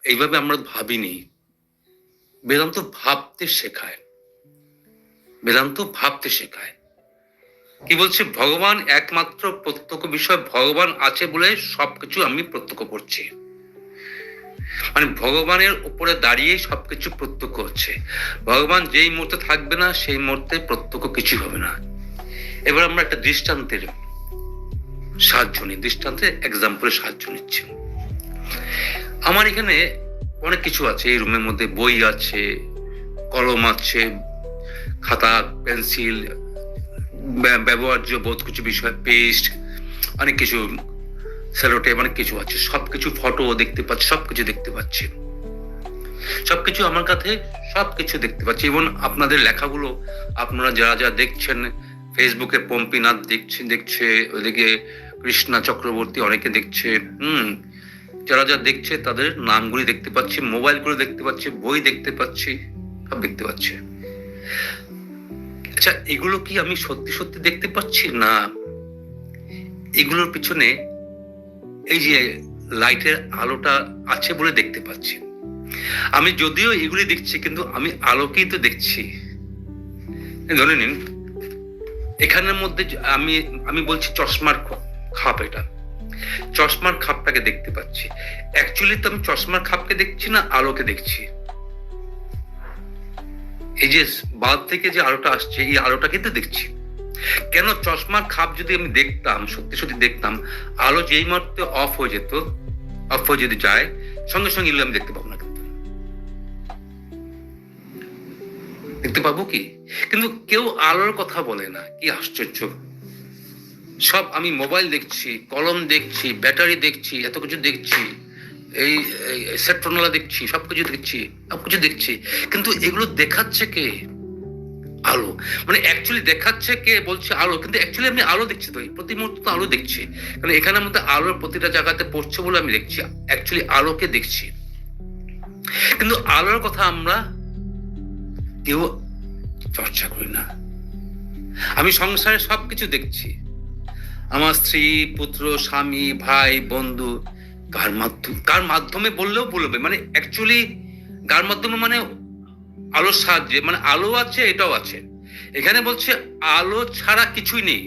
এইভাবে আমরা ভাবিনি। বেদান্ত ভাবতে শেখায়। বেদান্ত ভাবতে শেখায়। কি বলছে? ভগবান একমাত্র প্রত্যক্ষ বিষয়। ভগবান আছে বলে সবকিছু আমি প্রত্যক্ষ করছি। মানে ভগবানের উপরে দাঁড়িয়ে সবকিছু প্রত্যক্ষ হচ্ছে। ভগবান যেই মুহূর্তে থাকবে না সেই মুহূর্তে প্রত্যক্ষ কিছু হবে না। এবার আমরা একটা দৃষ্টান্তের সাহায্য নিই, দৃষ্টান্তের এক্সাম্পলের সাহায্য নিচ্ছি। আমার এখানে অনেক কিছু আছে। এই রুমের মধ্যে বই আছে, কলম আছে, খাতা, পেন্সিল, ব্যবহার্য বোধ কিছু বিষয়, পেস্ট, অনেক কিছু, সেলোটেপ, অনেক কিছু আছে। সবকিছু ফটো দেখতে পাচ্ছি, সবকিছু দেখতে পাচ্ছি, সবকিছু আমার কাছে, সবকিছু দেখতে পাচ্ছি। এবং আপনাদের লেখাগুলো আপনারা যারা যা দেখছেন, ফেসবুকে পম্পিনাথ দেখছে, ওইদিকে কৃষ্ণা চক্রবর্তী অনেকে দেখছে, যারা যা দেখছে তাদের নামগুলি দেখতে পাচ্ছি, মোবাইলগুলো দেখতে পাচ্ছি, বই দেখতে পাচ্ছি, সব দেখতে পাচ্ছি। আচ্ছা, এগুলো কি আমি সত্যি সত্যি দেখতে পাচ্ছি? না, এগুলোর পিছনে এই যে লাইটের আলোটা আছে বলে দেখতে পাচ্ছি। আমি যদিও এগুলি দেখছি, কিন্তু আমি আলোকেই তো দেখছি। ধরে নিন, এখানের মধ্যে আমি বলছি চশমার খাপ, এটা চশমার খাপটাকে দেখতে পাচ্ছি। অ্যাকচুয়ালি তো আমি চশমার খাপকে দেখছি না, আলোকে দেখছি। এই যে বাল্ব থেকে যে আলোটা আসছে, এই আলোটাকে তো দেখছি। কেন? চশমার খাপ যদি আমি দেখতাম, সত্যি সত্যি দেখতাম, আলো যেই মুহূর্তে অফ হয়ে যেত, অফ হয়ে যদি যায়, সঙ্গে সঙ্গে এগুলো আমি দেখতে পাবো না। কিন্তু দেখতে পাবো কি? কিন্তু কেউ আলোর কথা বলে না। কি আশ্চর্য! সব আমি মোবাইল দেখছি, কলম দেখছি, ব্যাটারি দেখছি, এত কিছু দেখছি, এই সেট্রোনলা দেখছি, সবকিছু দেখছি, সবকিছু দেখছি, কিন্তু এগুলো দেখাচ্ছে কে? আলো। মানে অ্যাকচুয়ালি দেখাচ্ছে কে? বলছে আলো, কিন্তু অ্যাকচুয়ালি আমি আলো দেখছি তো, প্রতি মুহূর্তে তো আলো দেখছি। কারণ এখানের মধ্যে আলোর প্রতিটা জায়গাতে পড়ছে বলে আমি দেখছি, অ্যাকচুয়ালি আলোকে দেখছি। কিন্তু আলোর কথা আমরা কেউ চর্চা করি না। আমি সংসারে সবকিছু দেখছি, আমার স্ত্রী, পুত্র, স্বামী, ভাই, বন্ধু, কার মাধ্যমে বললেও বলবে, মানে অ্যাকচুয়ালি কার মাধ্যমে, মানে আলোর সাহায্যে, মানে আলো আছে, এটাও আছে। এখানে বলছে আলো ছাড়া কিছুই নেই।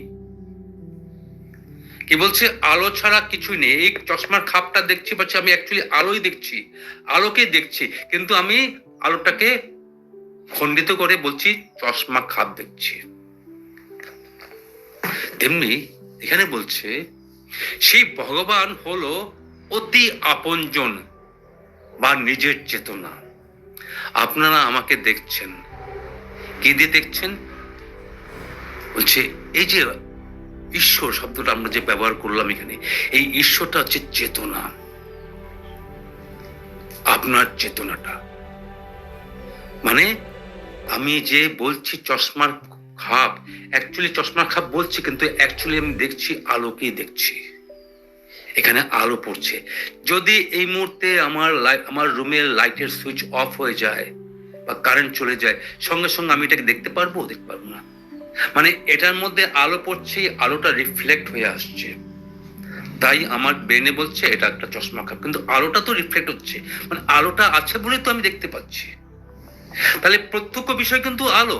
কি বলছে? আলো ছাড়া কিছুই নেই। এই চশমার খাপটা দেখছি পাচ্ছি, আমি অ্যাকচুয়ালি আলোই দেখছি, আলোকে দেখছি, কিন্তু আমি আলোটাকে খণ্ডিত করে বলছি চশমা খাপ দেখছি। তেমনি এখানে বলছে সেই ভগবান হলো অতি আপনজন বা নিজের চেতনা। আপনারা আমাকে দেখছেন, কি দিয়ে দেখছেন? বলছে এই যে ঈশ্বর শব্দটা আমরা যে ব্যবহার করলাম এখানে, এই ঈশ্বরটা হচ্ছে চেতনা, আপনার চেতনাটা। মানে আমি যে বলছি চশমার খাপ, অ্যাকচুয়ালি চশমার খাপ বলছি, কিন্তু অ্যাকচুয়ালি আমি দেখছি আলোকেই দেখছি। এখানে আলো পড়ছে। যদি এই মুহূর্তে আমার রুমের লাইটের সুইচ অফ হয়ে যায় বা কারেন্ট চলে যায়, সঙ্গে সঙ্গে আমি এটাকে দেখতে পারবো? দেখতে পারবো না। মানে এটার মধ্যে আলো পড়ছে, আলোটা রিফ্লেক্ট হয়ে আসছে, তাই আমার ব্রেনে বলছে এটা একটা চশমা খাপ, কিন্তু আলোটা তো রিফ্লেক্ট হচ্ছে, মানে আলোটা আছে বলে তো আমি দেখতে পাচ্ছি। তাহলে প্রত্যক্ষ বিষয় কিন্তু আলো।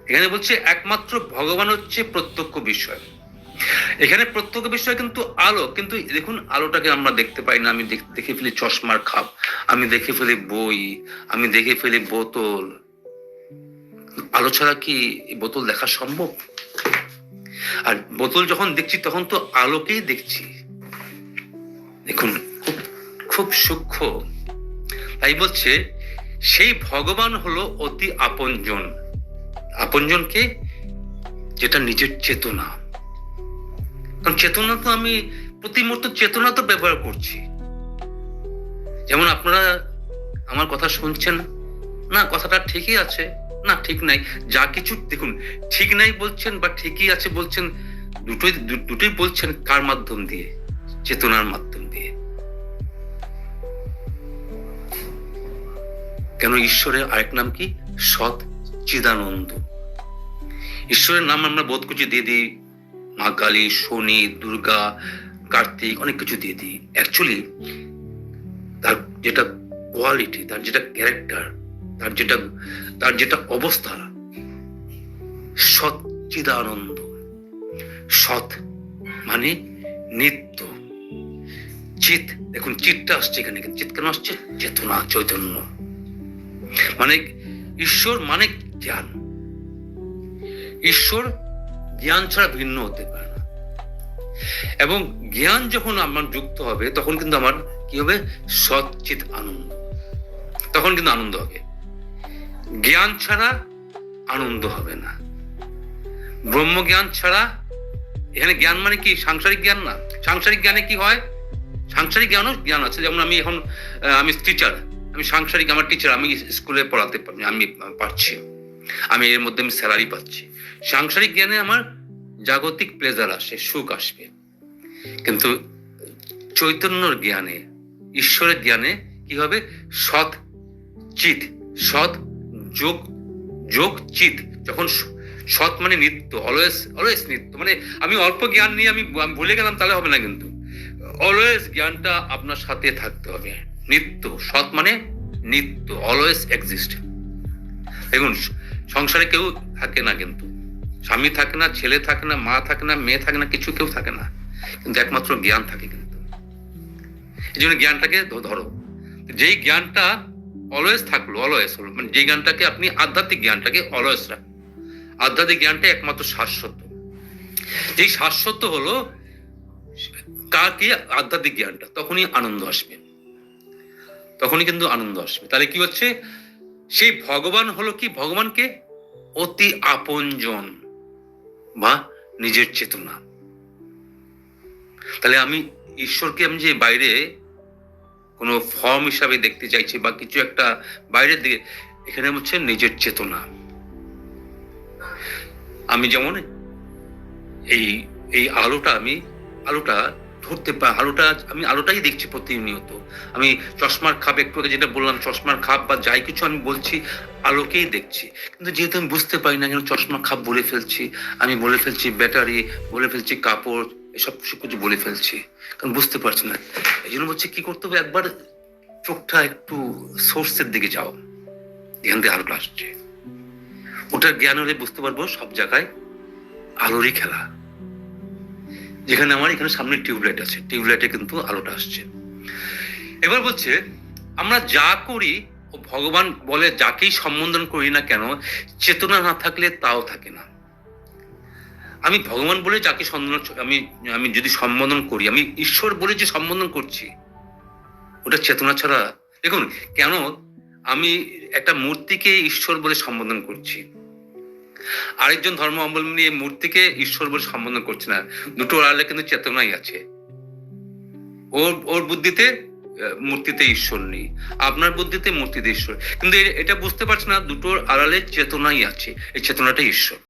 এখানে বলছে একমাত্র ভগবান হচ্ছে প্রত্যক্ষ বিষয়। এখানে প্রত্যক্ষ বিষয় কিন্তু আলো, কিন্তু দেখুন আলোটাকে আমরা দেখতে পাই না। আমি দেখে ফেলি চশমার খাপ, আমি দেখে ফেলি বই, আমি দেখে ফেলি বোতল। আলো ছাড়া কি এই বোতল দেখা সম্ভব? আর বোতল যখন দেখছি তখন তো আলোকেই দেখছি। দেখুন খুব সূক্ষ্ম। তাই বলছে সেই ভগবান হলো অতি আপনজন। আপনজনকে যেটা নিজের চেতনা। কারণ চেতনা তো আমি প্রতি মুহূর্তে চেতনা তো ব্যবহার করছি। যেমন আপনারা আমার কথা শুনছেন না, কথাটা ঠিকই আছে না ঠিক নাই, যা কিছু দেখুন ঠিক নাই বলছেন বা ঠিকই আছে বলছেন, দুটোই বলছেন কার মাধ্যম দিয়ে? চেতনার মাধ্যম দিয়ে। কেন? ঈশ্বরের আরেক নাম কি? সৎ চিদানন্দ। ঈশ্বরের নাম আমরা বোধ করছি দিয়ে দিই মা কালী, শনি, দুর্গা, কার্তিক, অনেক কিছু দিয়ে দিই। অ্যাকচুয়ালি তার যেটা কোয়ালিটি, তার যেটা ক্যারেক্টার, তার যেটা অবস্থা, সচ্চিদানন্দ। সৎ মানে নিত্য। চিত, দেখুন চিতটা আসছে এখানে, চিত কেন আসছে? চেতনা, চৈতন্য। মানে ঈশ্বর মানে জ্ঞান। ঈশ্বর জ্ঞান ছাড়া ভিন্ন হতে পারে না। এবং জ্ঞান যখন আমার যুক্ত হবে তখন কিন্তু আমার কি হবে? সচ্চিত আনন্দ। তখন কিন্তু আনন্দ হবে। জ্ঞান ছাড়া আনন্দ হবে না। ব্রহ্মজ্ঞান ছাড়া, এখানে জ্ঞান মানে কি? সাংসারিক জ্ঞান না। সাংসারিক জ্ঞানে কি হয়? সাংসারিক জ্ঞানও জ্ঞান আছে। যেমন আমি টিচার, আমি সাংসারিক, আমার টিচার, আমি স্কুলে পড়াতে পারি, আমি পারছি, আমি এর মধ্যে আমি স্যালারি পাচ্ছি। সাংসারিক জ্ঞানে আমার জাগতিক প্লেজার আসে, সুখ আসবে। কিন্তু চৈতন্যর জ্ঞানে, ঈশ্বরের জ্ঞানে কি হবে? সৎ চিত, সৎ যোগ, যোগ চিত। যখন সৎ মানে নিত্য, অলওয়েজ নিত্য। মানে আমি অল্প জ্ঞান নিয়ে আমি ভুলে গেলাম তাহলে হবে না, কিন্তু অলওয়েজ জ্ঞানটা আপনার সাথে থাকতে হবে। নিত্য, সৎ মানে নিত্য, অলওয়েজ এক্সিস্ট। দেখুন সংসারে কেউ থাকে না, কিন্তু স্বামী থাকে না, ছেলে থাকে না, মা থাকে না, মেয়ে থাকে না, কিছু কেউ থাকে না, কিন্তু একমাত্র জ্ঞান থাকে। কিন্তু এই জন্য জ্ঞানটাকে ধরো, যেই জ্ঞানটা অলওয়েজ থাকলো, অলওয়েজ হলো, মানে যে জ্ঞানটাকে আপনি আধ্যাত্মিক জ্ঞানটাকে অলওয়েজ রাখো। আধ্যাত্মিক জ্ঞানটা একমাত্র শাশ্বত। যেই শাশ্বত হলো কার কি? আধ্যাত্মিক জ্ঞানটা। তখনই আনন্দ আসবে, তখনই কিন্তু আনন্দ আসবে। তাহলে কি হচ্ছে? সেই ভগবান হলো কি? ভগবানকে অতি আপনজন বা নিজের চেতনা। তাহলে আমি ঈশ্বরকে আমি যে বাইরে কোনো ফর্ম হিসাবে দেখতে চাইছি বা কিছু একটা বাইরের দিকে, এখানে হচ্ছে নিজের চেতনা। আমি যেমন এই আলোটা ধরতে পাই, আমি আলোটাই দেখছি প্রতিনিয়ত। আমি চশমার খাপ, একটু আগে যেটা বললাম, চশমার খাপ বা যাই কিছু আমি বলছি, আলোকেই দেখছি। কিন্তু যেহেতু আমি বুঝতে পারি না, কেন চশমার খাপ বলে ফেলছি, আমি বলে ফেলছি ব্যাটারি, বলে ফেলছি কাপড়, এসব কিছু বলে ফেলছি, কারণ বুঝতে পারছি না। এই জন্য বলছি কি করতে হবে? একবার চোখটা একটু সোর্সের দিকে যাও, এখান থেকে আলোটা আসছে, ওটার জ্ঞান হলে বুঝতে পারবো সব জায়গায় আলোরই খেলা। যেখানে আমার এখানে সামনে টিউবলাইট আছে, টিউবলাইটে কিন্তু আলোটা আসছে। এবার বলছে আমরা যা করি, ও ভগবান বলে যাকেই সম্বোধন করি না কেন, চেতনা না থাকলে তাও থাকে না। আমি ভগবান বলে যাকে আমি যদি সম্বোধন করি, আমি ঈশ্বর বলে যে সম্বোধন করছি, ওটা চেতনা ছাড়া। দেখুন কেন আমি একটা মূর্তিকে ঈশ্বর বলে সম্বোধন করছি, আরেকজন ধর্মাবলম্বী এই মূর্তিকে ঈশ্বর বলে সম্বোধন করছে না। দুটোর আড়ালে কিন্তু চেতনাই আছে। ওর বুদ্ধিতে মূর্তিতে ঈশ্বর নেই, আপনার বুদ্ধিতে মূর্তিতে ঈশ্বর, কিন্তু এটা বুঝতে পারছে না দুটোর আড়ালে চেতনাই আছে, এই চেতনাটাই ঈশ্বর।